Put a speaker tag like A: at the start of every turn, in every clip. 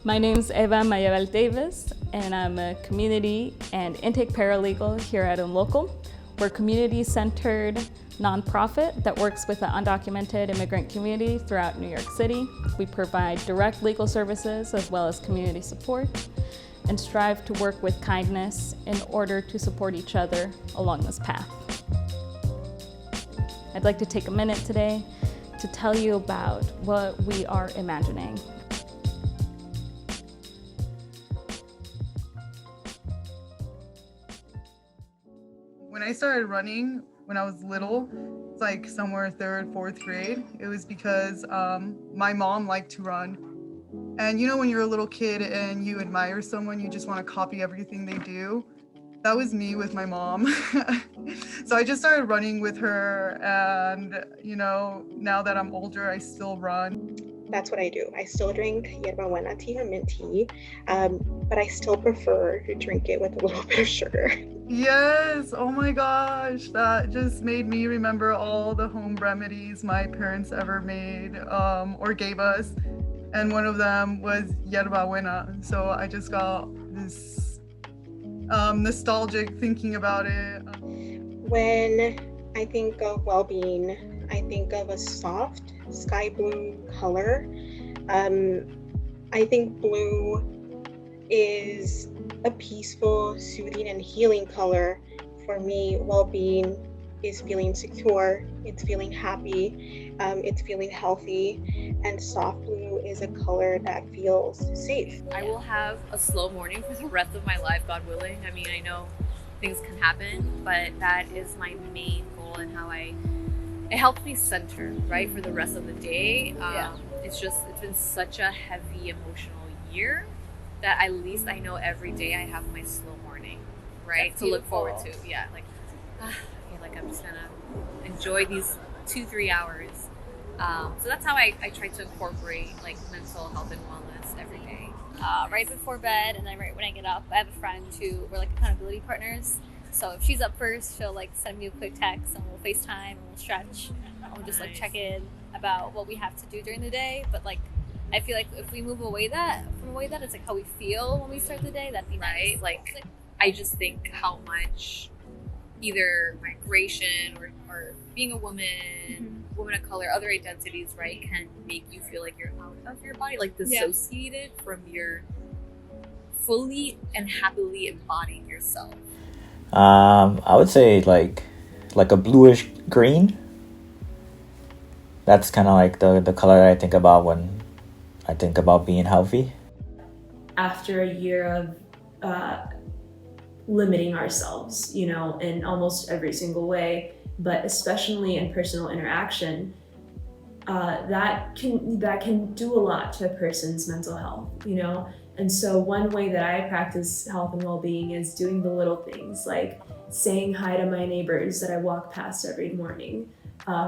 A: My name's Eva Mayhabal Davis, and I'm a community and intake paralegal here at UnLocal. We're a community-centered nonprofit that works with the undocumented immigrant community throughout New York City. We provide direct legal services as well as community support and strive to work with kindness in order to support each other along this path. I'd like to take a minute today to tell you about what we are imagining.
B: When I started running when I was little, it's like somewhere third, fourth grade, it was because my mom liked to run. And you know, when you're a little kid and you admire someone, you just want to copy everything they do. That was me with my mom. So I just started running with her, and you know, now that I'm older, I still run.
C: That's what I do. I still drink yerba buena tea or mint tea, but I still prefer to drink it with a little bit of sugar.
B: Yes, oh my gosh, that just made me remember all the home remedies my parents ever made or gave us. And one of them was yerba buena. So I just got this nostalgic thinking about it.
C: When I think of well-being, I think of a soft sky blue color. I think blue is a peaceful, soothing, and healing color. For me, well-being is feeling secure, it's feeling happy, it's feeling healthy, and soft blue is a color that feels safe.
D: I will have a slow morning for the rest of my life, God willing. I mean, I know things can happen, but that is my main goal and how it helps me center, right, for the rest of the day. It's been such a heavy emotional year that at least I know every day I have my slow morning, right, to look forward to. Yeah, like, I feel like I'm just gonna enjoy these 2-3 hours. So that's how I try to incorporate like mental health and wellness every day.
E: Right before bed, and then right when I get up, I have a friend who we're like accountability partners. So if she's up first, she'll like send me a quick text and we'll FaceTime and we'll stretch and we'll just like check in about what we have to do during the day. But like, I feel like if we move away that it's like how we feel when we start the day. That'd be nice.
D: Right? Like, I just think how much either migration or being a woman, woman of color, other identities, right, can make you feel like you're out of your body, like dissociated from your fully and happily embodying yourself.
F: I would say like a bluish green. That's kind of like the color I think about when I think about being healthy.
G: After a year of limiting ourselves, you know, in almost every single way, but especially in personal interaction, that can do a lot to a person's mental health, you know. And so one way that I practice health and well-being is doing the little things, like saying hi to my neighbors that I walk past every morning.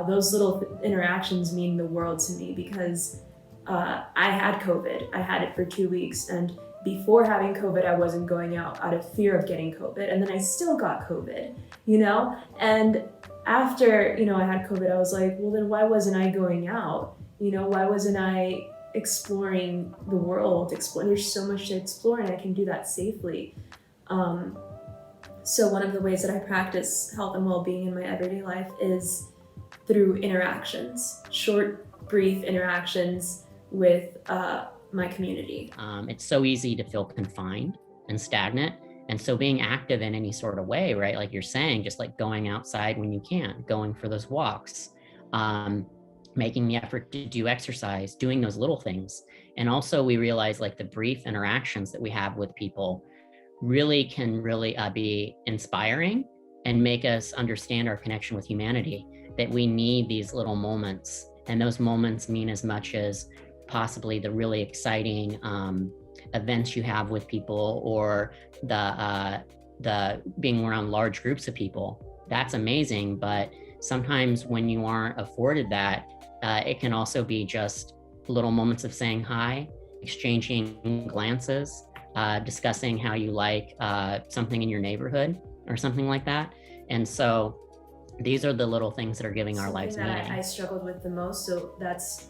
G: Those little interactions mean the world to me because I had COVID. I had it for 2 weeks, and before having COVID, I wasn't going out of fear of getting COVID, and then I still got COVID, you know? And after, you know, I had COVID, I was like, well, then why wasn't I going out? You know, why wasn't I exploring the world? There's so much to explore, and I can do that safely. So one of the ways that I practice health and well-being in my everyday life is through interactions, short, brief interactions with my community.
H: It's so easy to feel confined and stagnant. And so being active in any sort of way, right? Like you're saying, just like going outside when you can, going for those walks, making the effort to do exercise, doing those little things. And also we realize like the brief interactions that we have with people can really be inspiring and make us understand our connection with humanity, that we need these little moments. And those moments mean as much as possibly the really exciting events you have with people, or the being around large groups of people. That's amazing, but sometimes when you aren't afforded that, it can also be just little moments of saying hi, exchanging glances, discussing how you like something in your neighborhood or something like that. And so these are the little things that are giving our lives meaning.
G: I struggled with the most, so that's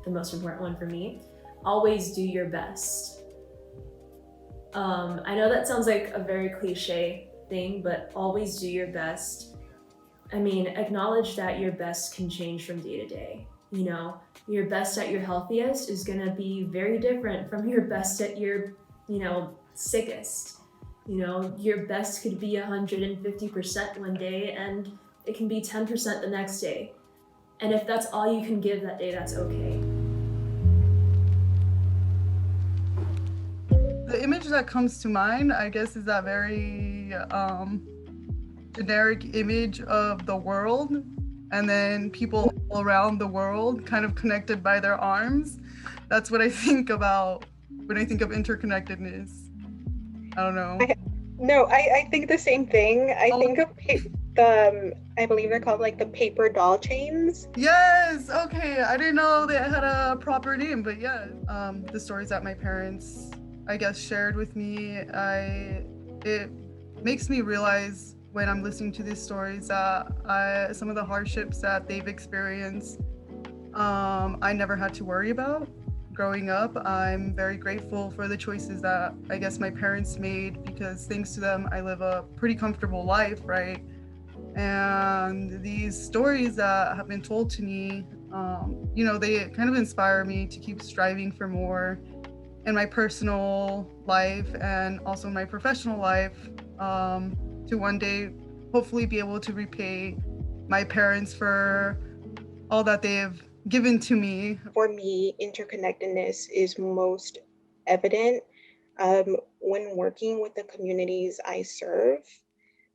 G: the most important one for me. always do your best. I know that sounds like a very cliche thing, but always do your best. I mean, acknowledge that your best can change from day to day. You know, your best at your healthiest is gonna be very different from your best at your, sickest. You know, your best could be 150% one day and it can be 10% the next day. And if that's all you can give that day, that's okay.
B: The image that comes to mind, I guess, is that very generic image of the world, and then people all around the world kind of connected by their arms. That's what I think about when I think of interconnectedness. I don't know.
C: I think the same thing. I think of I believe they're called like the paper doll chains.
B: Yes, okay. I didn't know they had a proper name, but yeah. The stories that my parents, I guess, shared with me, it makes me realize when I'm listening to these stories that some of the hardships that they've experienced, I never had to worry about. Growing up, I'm very grateful for the choices that I guess my parents made, because thanks to them, I live a pretty comfortable life, right? And these stories that have been told to me, they kind of inspire me to keep striving for more in my personal life and also my professional life, to one day hopefully be able to repay my parents for all that they have given to me.
C: For me, interconnectedness is most evident when working with the communities I serve.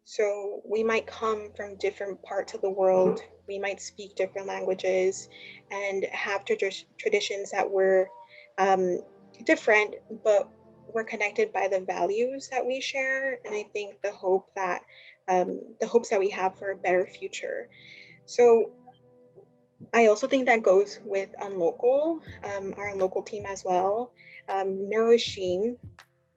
C: So we might come from different parts of the world, we might speak different languages and have traditions that were different, but we're connected by the values that we share. And I think the hopes that we have for a better future. So I also think that goes with UnLocal, our local team as well. Nourishing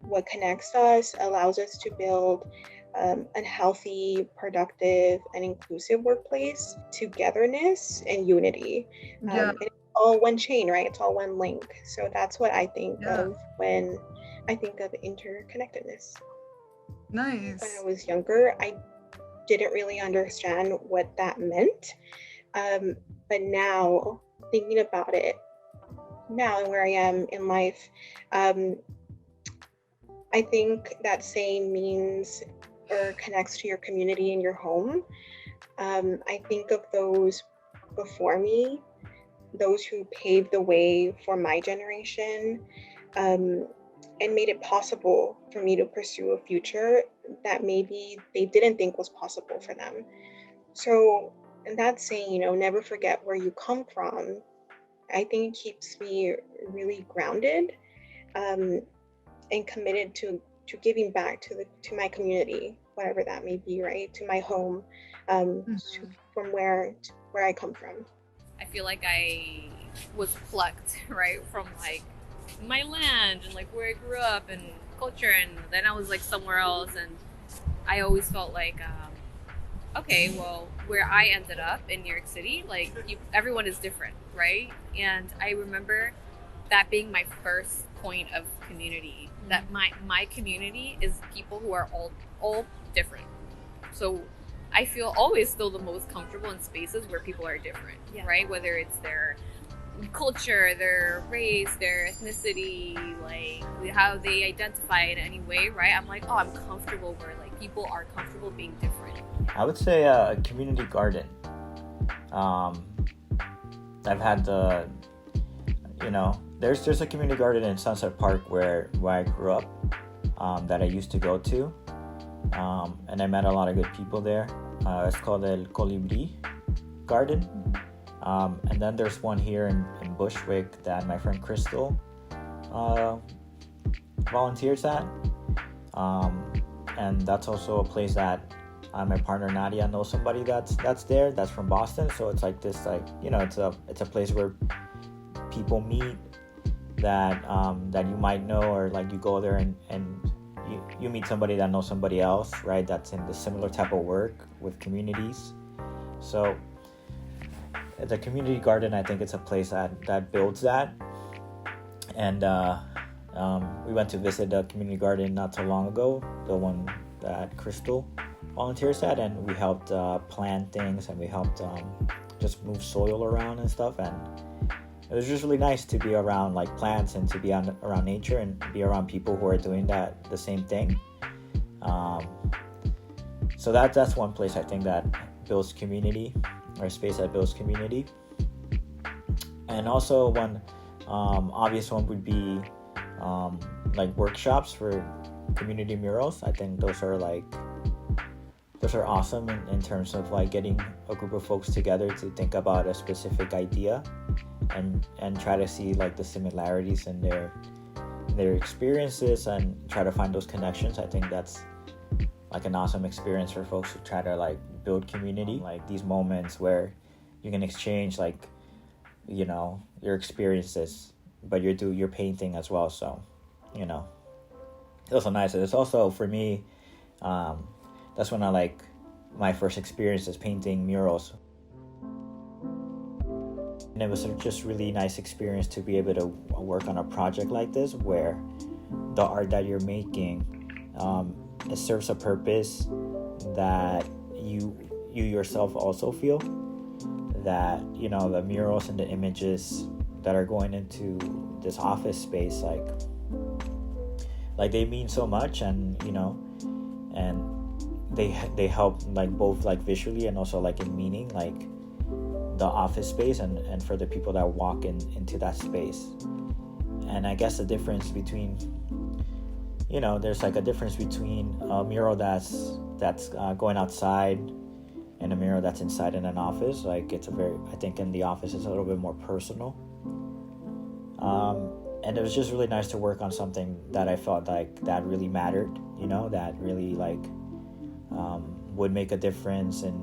C: what connects us allows us to build a healthy, productive, and inclusive workplace, togetherness and unity.
B: Yeah.
C: And it's all one chain, right? It's all one link. So that's what I think of when I think of interconnectedness.
B: Nice.
C: When I was younger, I didn't really understand what that meant. But now, thinking about it, now and where I am in life, I think that saying means or connects to your community and your home. I think of those before me, those who paved the way for my generation, and made it possible for me to pursue a future that maybe they didn't think was possible for them. So, and that saying, never forget where you come from, I think it keeps me really grounded, and committed to giving back to my community, whatever that may be, right? To my home, from where I come from.
D: I feel like I was plucked, right, from like my land and like where I grew up and culture, and then I was like somewhere else, and I always felt like, okay, well, where I ended up in New York City, like everyone is different, right? And I remember that being my first point of community, that my community is people who are all different. So I feel always still the most comfortable in spaces where people are different, right? Whether it's their culture, their race, their ethnicity, like how they identify in any way, right? I'm like, I'm comfortable where like people are comfortable being different.
F: I would say a community garden. I've had there's a community garden in Sunset Park where I grew up, that I used to go to, and I met a lot of good people there. It's called El Colibri Garden. And then there's one here in Bushwick that my friend Crystal volunteers at. And that's also a place that my partner Nadia knows somebody that's there, that's from Boston. So it's like this, it's a place where people meet that you might know, or like you go there and you meet somebody that knows somebody else, right? That's in the similar type of work with communities. So the community garden, I think it's a place that builds that. And we went to visit the community garden not so long ago, the one that Crystal volunteers at, and we helped plant things, and we helped just move soil around and stuff. And it was just really nice to be around like plants and to be around nature and be around people who are doing the same thing. So that's one place I think that builds community, or a space that builds community. And also one obvious one would be like workshops for community murals. I think those are awesome in terms of like getting a group of folks together to think about a specific idea and try to see like the similarities in their experiences and try to find those connections. I think that's like an awesome experience for folks who try to like build community, like these moments where you can exchange like, you know, your experiences, but you're painting as well. So, you know, it's also nice. It's also for me, that's when I like my first experience is painting murals. And it was just really nice experience to be able to work on a project like this where the art that you're making, it serves a purpose that you yourself also feel, that, you know, the murals and the images that are going into this office space, like they mean so much, and you know, and they help like both like visually and also like in meaning, like the office space and for the people that walk into that space. And I guess the difference between, you know, there's like a difference between a mural that's going outside and a mural that's inside in an office. Like I think in the office it's a little bit more personal. And it was just really nice to work on something that I felt like that really mattered, you know, that really like would make a difference in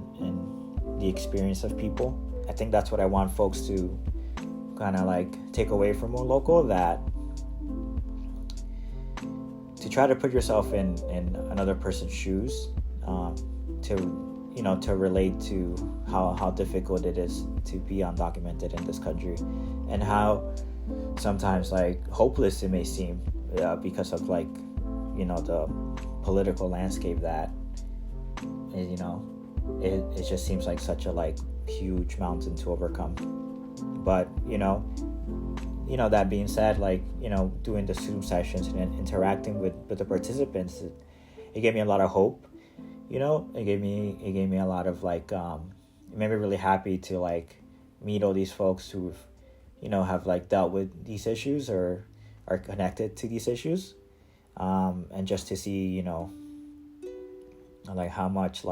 F: the experience of people. I think that's what I want folks to kind of like take away from UnLocal, that to try to put yourself in another person's shoes, to relate to how difficult it is to be undocumented in this country, and how sometimes like hopeless it may seem because of like, you know, the political landscape that, you know, it just seems like such a like huge mountain to overcome. But you know, that being said, like, you know, doing the Zoom sessions and interacting with the participants, it gave me a lot of hope. You know, it gave me a lot of like, it made me really happy to like meet all these folks who've, you know, have like dealt with these issues or are connected to these issues, and just to see, you know, like how much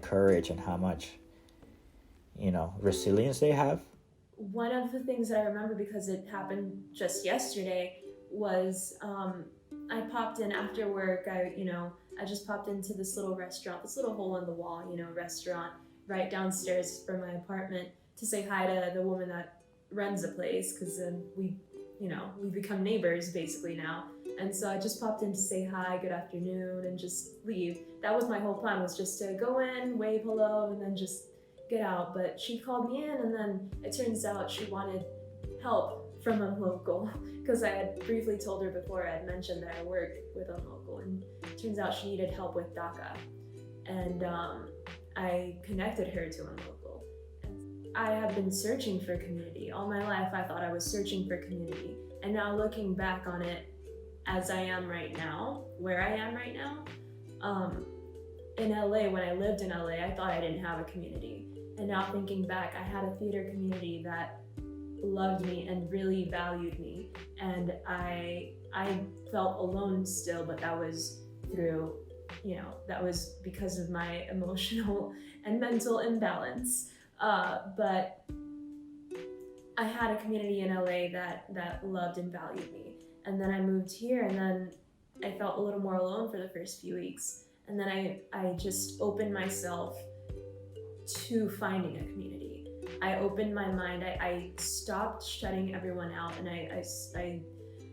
F: courage and how much, you know, resilience they have.
G: One of the things that I remember, because it happened just yesterday, was I popped in after work. I just popped into this little restaurant, this little hole in the wall, you know, restaurant right downstairs from my apartment, to say hi to the woman that runs the place, because we become neighbors basically now. And so I just popped in to say hi, good afternoon, and just leave. That was my whole plan, was just to go in, wave hello, and then just get out. But she called me in, and then it turns out she wanted help from UnLocal, because I had briefly told her before, I had mentioned that I work with UnLocal, and it turns out she needed help with DACA. And I connected her to UnLocal. I have been searching for community. All my life I thought I was searching for community. And now looking back on it, as I am right now, where I am right now, in LA, when I lived in LA, I thought I didn't have a community. And now thinking back, I had a theater community that loved me and really valued me. And I felt alone still, but that was through, you know, that was because of my emotional and mental imbalance. But I had a community in LA that loved and valued me. And then I moved here, and then I felt a little more alone for the first few weeks. And then I just opened myself to finding a community. I opened my mind. I stopped shutting everyone out, and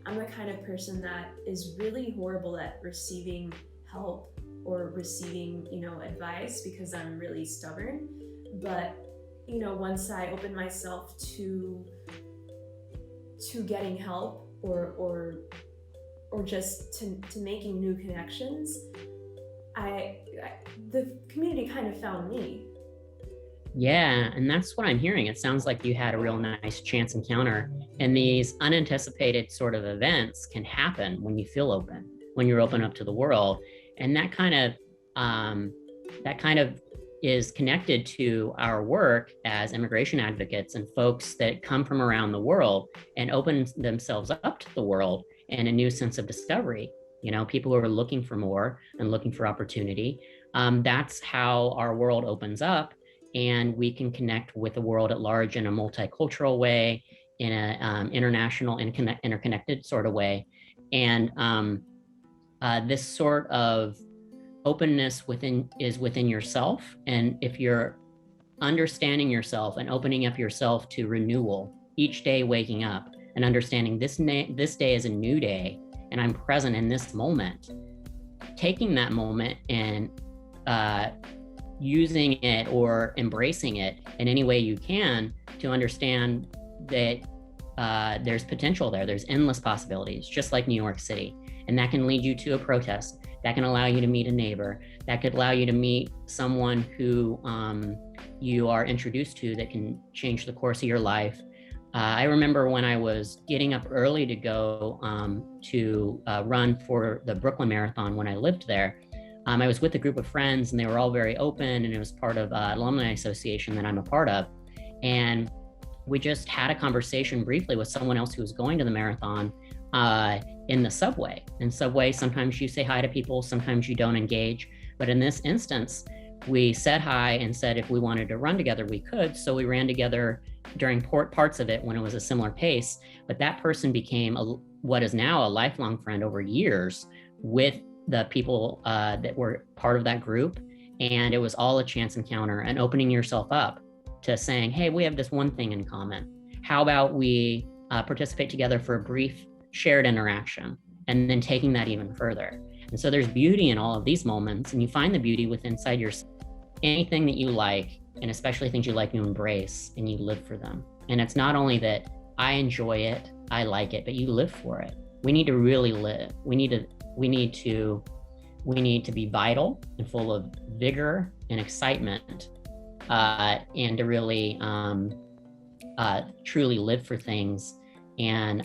G: I'm the kind of person that is really horrible at receiving help or receiving, you know, advice, because I'm really stubborn. But, you know, once I opened myself to to getting help or just to making new connections, the community kind of found me.
H: Yeah, and that's what I'm hearing. It sounds like you had a real nice chance encounter, and these unanticipated sort of events can happen when you feel open, when you're open up to the world, and that kind of is connected to our work as immigration advocates and folks that come from around the world and open themselves up to the world and a new sense of discovery. You know, people who are looking for more and looking for opportunity. That's how our world opens up, and we can connect with the world at large in a multicultural way, in a international interconnected sort of way. And this sort of openness is within yourself. And if you're understanding yourself and opening up yourself to renewal each day, waking up and understanding this day is a new day and I'm present in this moment, taking that moment and using it or embracing it in any way you can to understand that there's potential there. There's endless possibilities, just like New York City. And that can lead you to a protest. That can allow you to meet a neighbor. That could allow you to meet someone who you are introduced to that can change the course of your life. I remember when I was getting up early to go to run for the Brooklyn Marathon when I lived there. I was with a group of friends and they were all very open, and it was part of an alumni association that I'm a part of. And we just had a conversation briefly with someone else who was going to the marathon in the subway. In subway, sometimes you say hi to people, sometimes you don't engage. But in this instance, we said hi and said if we wanted to run together, we could. So we ran together during parts of it when it was a similar pace. But that person became what is now a lifelong friend over years with the people that were part of that group. And it was all a chance encounter and opening yourself up to saying, hey, we have this one thing in common. How about we participate together for a brief shared interaction, and then taking that even further. And so there's beauty in all of these moments, and you find the beauty within inside yourself. Anything that you like, and especially things you like, you embrace and you live for them. And it's not only that I enjoy it, I like it, but you live for it. We need to really live. We need to be vital and full of vigor and excitement, and to really truly live for things and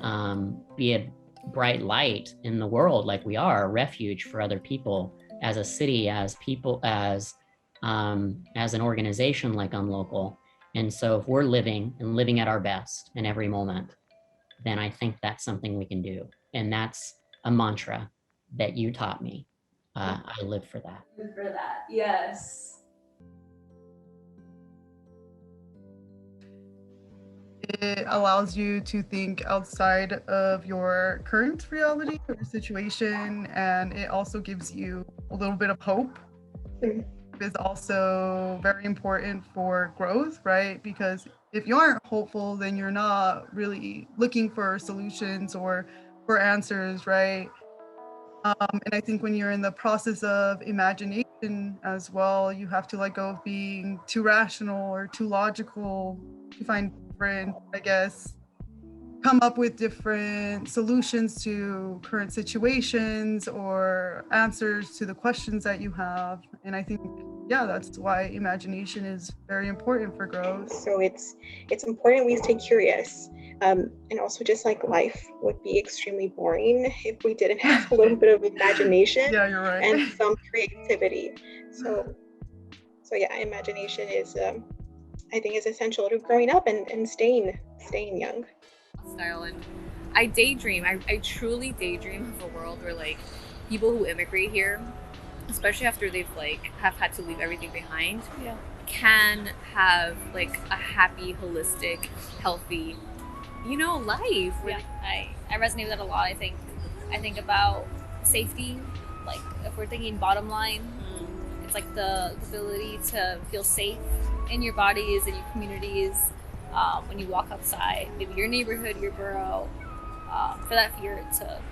H: be a bright light in the world, like we are, a refuge for other people, as a city, as people, as an organization like UnLocal. And so if we're living at our best in every moment, then I think that's something we can do. And that's a mantra that you taught me. I live for that.
G: Live for that, yes.
B: It allows you to think outside of your current reality or situation, and it also gives you a little bit of hope. It is also very important for growth, right? Because if you aren't hopeful, then you're not really looking for solutions or for answers, right? And I think when you're in the process of imagination as well, you have to let go of being too rational or too logical to find different, I guess, come up with different solutions to current situations or answers to the questions that you have. And I think, yeah, that's why imagination is very important for growth.
C: So it's important we stay curious. And also, just like life would be extremely boring if we didn't have a little bit of imagination.
B: Yeah, you're right.
C: And some creativity. So yeah, imagination is, I think, is essential to growing up and staying young.
D: Style, and I daydream. I truly daydream of a world where like people who immigrate here, especially after they've have had to leave everything behind, can have like a happy, holistic, healthy, life.
E: Yeah, I resonate with that a lot. I think about safety. Like if we're thinking bottom line, it's like the ability to feel safe in your bodies and your communities. When you walk outside, maybe your neighborhood, your borough, for that fear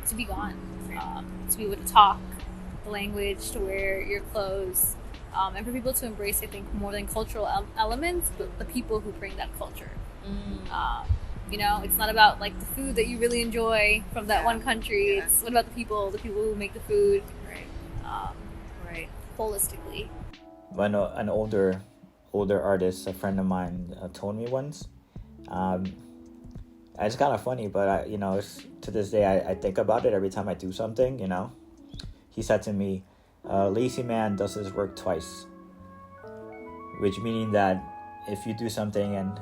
E: to be gone, to be able to talk the language, to wear your clothes, and for people to embrace, I think, more than cultural elements, but the people who bring that culture. You know, it's not about like the food that you really enjoy from that one country.
D: Yeah.
E: It's what about the people who make the food,
D: Right.
E: right, holistically.
F: When an older artist, a friend of mine, told me once, it's kind of funny, but to this day I think about it every time I do something. He said to me, "Lazy man does his work twice," which meaning that if you do something and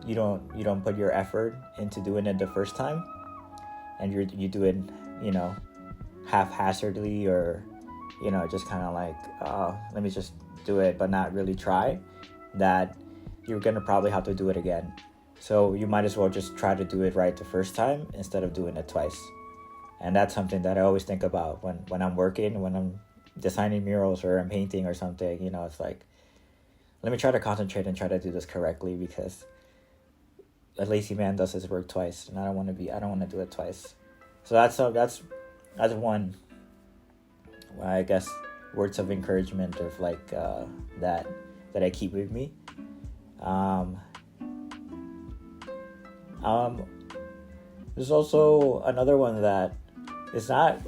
F: you don't put your effort into doing it the first time, and you do it, haphazardly, or just kind of like, let me just do it, but not really try, that you're gonna probably have to do it again. So you might as well just try to do it right the first time instead of doing it twice. And that's something that I always think about when I'm working, when I'm designing murals or I'm painting or something. It's like, let me try to concentrate and try to do this correctly, because a lazy man does his work twice, and I don't want to do it twice. So that's one, I guess, words of encouragement of like that I keep with me. There's also another one that is not.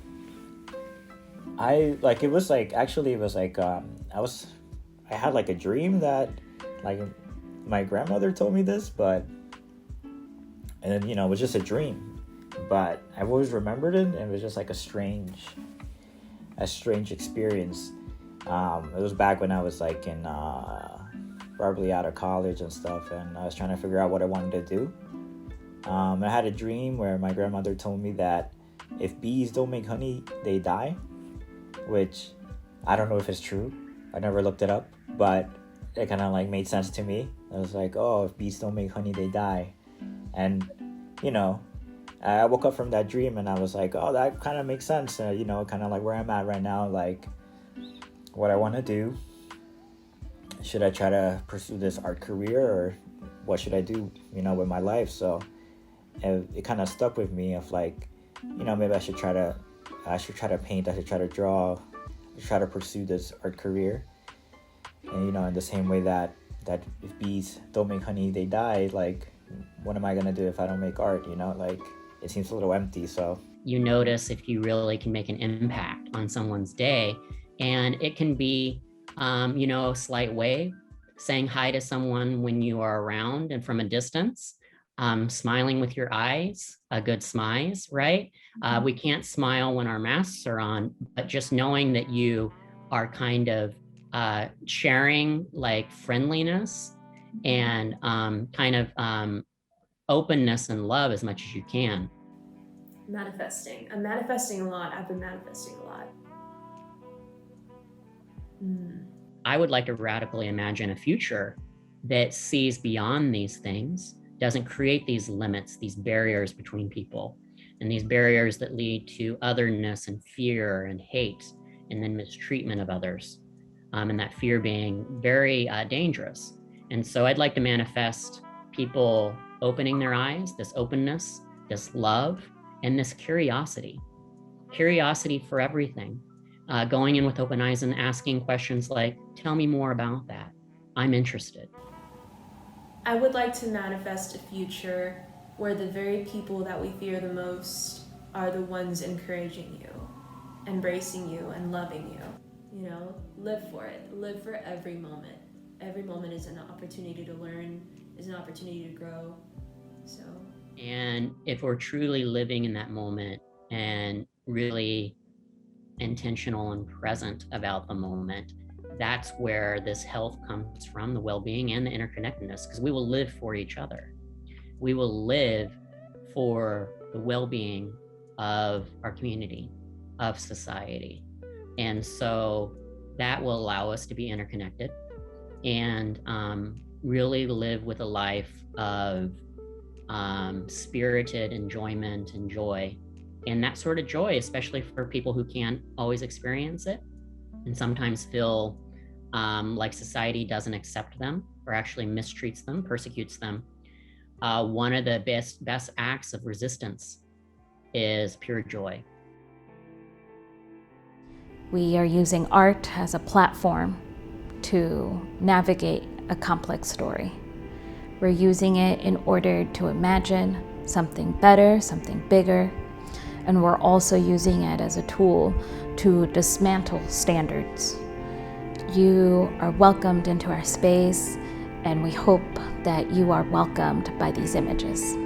F: I had like a dream that, like, my grandmother told me this, and then, it was just a dream, but I've always remembered it, and it was just like a strange experience. It was back when I was like in probably out of college and stuff, and I was trying to figure out what I wanted to do. I had a dream where my grandmother told me that if bees don't make honey, they die, which I don't know if it's true. I never looked it up, but it kind of like made sense to me. I was like, oh, if bees don't make honey, they die. And I woke up from that dream and I was like, oh, that kind of makes sense. Kind of like where I'm at right now, like what I want to do. Should I try to pursue this art career, or what should I do, with my life? So it kind of stuck with me of like, maybe I should try to paint, I should try to draw, try to pursue this art career. And in the same way that if bees don't make honey, they die, like, what am I gonna do if I don't make art? Like, it seems a little empty. So
H: you notice if you really can make an impact on someone's day, and it can be a slight way, saying hi to someone when you are around and from a distance, smiling with your eyes, a good smize, right? We can't smile when our masks are on, but just knowing that you are kind of sharing like friendliness and openness and love as much as you can.
G: Manifesting. I'm manifesting a lot. I've been manifesting a lot.
H: I would like to radically imagine a future that sees beyond these things, doesn't create these limits, these barriers between people, and these barriers that lead to otherness and fear and hate, and then mistreatment of others, and that fear being very dangerous. And so I'd like to manifest people opening their eyes, this openness, this love, and this curiosity for everything. Going in with open eyes and asking questions like, tell me more about that. I'm interested.
G: I would like to manifest a future where the very people that we fear the most are the ones encouraging you, embracing you, and loving you. Live for it. Live for every moment. Every moment is an opportunity to learn, is an opportunity to grow.
H: And if we're truly living in that moment and really intentional and present about the moment, that's where this health comes from, the well-being and the interconnectedness, because we will live for each other. We will live for the well-being of our community, of society. And so that will allow us to be interconnected and really live with a life of spirited enjoyment and joy. And that sort of joy, especially for people who can't always experience it and sometimes feel like society doesn't accept them or actually mistreats them, persecutes them. One of the best acts of resistance is pure joy.
A: We are using art as a platform to navigate a complex story. We're using it in order to imagine something better, something bigger, and we're also using it as a tool to dismantle standards. You are welcomed into our space, and we hope that you are welcomed by these images.